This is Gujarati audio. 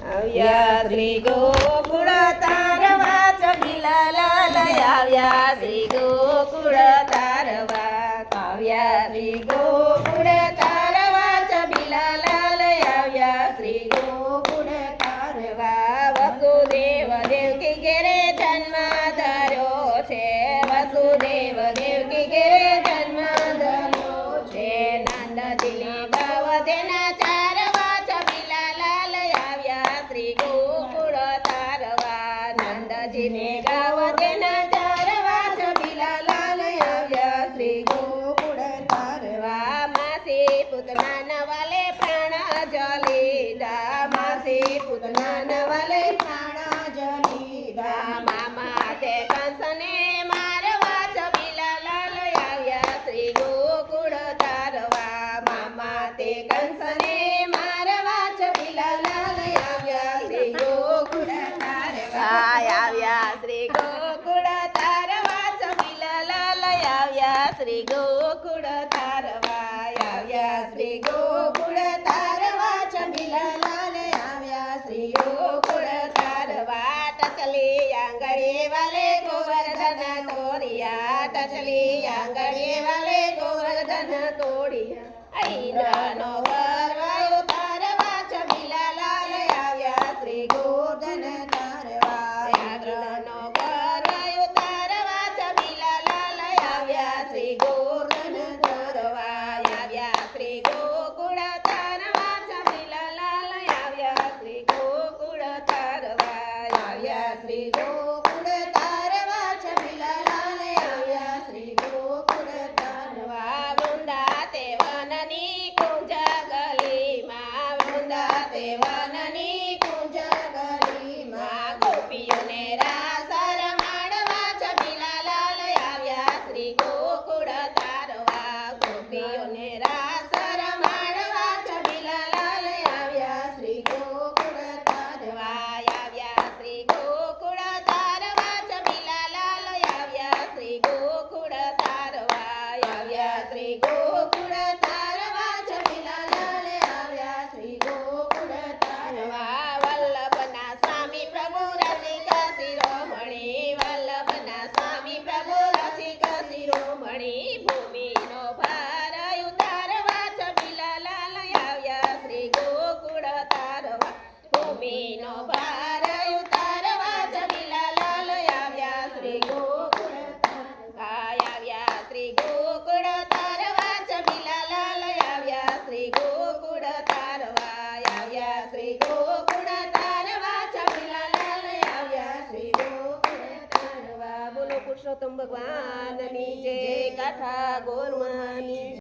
આવ્યા શ્રી ગોકુળ તારવા ચબીલા લાલ આવ્યા શ્રી ગોકુળ તારવા આવ્યા શ્રી ગોકુળ તારવા ચબીલા લાલ આવ્યા શ્રી ગોકુળ તારવા વસુદેવ દેવકી ઘેરે જન્મ ધર્યો છે વસુદેવ દેવકી ઘેરે જન્મ ધર્યો છે નંદજીને ગાવ તેના ચારવા ચબીલા લાલ આવ્યા શ્રી ગોકુળ તારવા નંદજીને ગાવ તેના ચારવા ચબીલા લાલ આવ્યા શ્રી ગોકુળ તારવા માસી પૂતના નવાલે પ્રાણ જલીધા માસી પૂતના નવાલે પ્રાણ જલીધા મામા તે કંસને મારવા ચબીલા લાલ આવ્યા શ્રી ગોકુળ તારવા મામા તે કંસને મારવા ચબીલા લાલ આવ્યા શ્રી ગોકુળ તારવા આવ્યા શ્રી ગોકુળ તારવા ચબીલા લાલ આવ્યા શ્રી ગોકુળ તારવા આવ્યા શ્રી ગોકુળ તારવા ચબીલા લાલ આવ્યા શ્રી ગોકુળ તારવા ટચલી આંગળી વાલે ગોવર્ધન તોડિયા ટચલી આંગળી વાલે ગોવર્ધન તોડિયા ઇન્દ્રનો ગર્વ તારવા ચબીલા લાલ આવ્યા શ્રી ગોવર્ધન તારવા ઇન્દ્રનો ગર્વ તારવા ચબીલા લાલ આવ્યા શ્રી ગોવર્ધન તારવા આવ્યા શ્રી ગોકુળ તારવા ચબીલા લાલ આવ્યા શ્રી ગોકુળ તારવા આવ્યા શ્રી ગોકુળ તારવા ચબીલા લાલ આવ્યા શ્રી ગોકુળ તારવા વૃંદા તે વનની કુંજ ગલીમાં વૃંદા તે વનની કુંજ ગલીમાં ગોપીઓને રાસ રમાડવા ચબીલા લાલ આવ્યા શ્રી ગોકુળ તારવા ગોપીઓને રાસ રમાડવા ચબીલા લાલ આવ્યા શ્રી ગોકુળ તારવા આવ્યા શ્રી ગોકુળ તારવા ચબીલા લાલ આવ્યા શ્રી ગોકુળ તારવા આવ્યા શ્રી ગોકુળ તારવા ચબીલા લાલ આવ્યા શ્રી ગોકુળ તારવા વલ્લભના સ્વામી પ્રભુ રસિક શિરોમણી વલ્લભના સ્વામી પ્રભુ રસિક શિરોમણી ભૂમિનો ભાર ઉતારવા ચબીલા લાલ આવ્યા શ્રી ગોકુળ તારવા ભૂમિનો ભાર ઉતારવા ચબીલા લાલ આવ્યા શ્રી ગોકુળ તારવા આવ્યા શ્રી ગોકુળ તારવા ચબીલા લાલ આવ્યા શ્રી ગોકુળ તારવા આવ્યા શ્રી ગોકુળ તારવા ચબીલા લાલ આવ્યા શ્રી ગોકુળ તારવા બોલો પુરુષોત્તમ ભગવાનની જય ગાથા ગોરમાની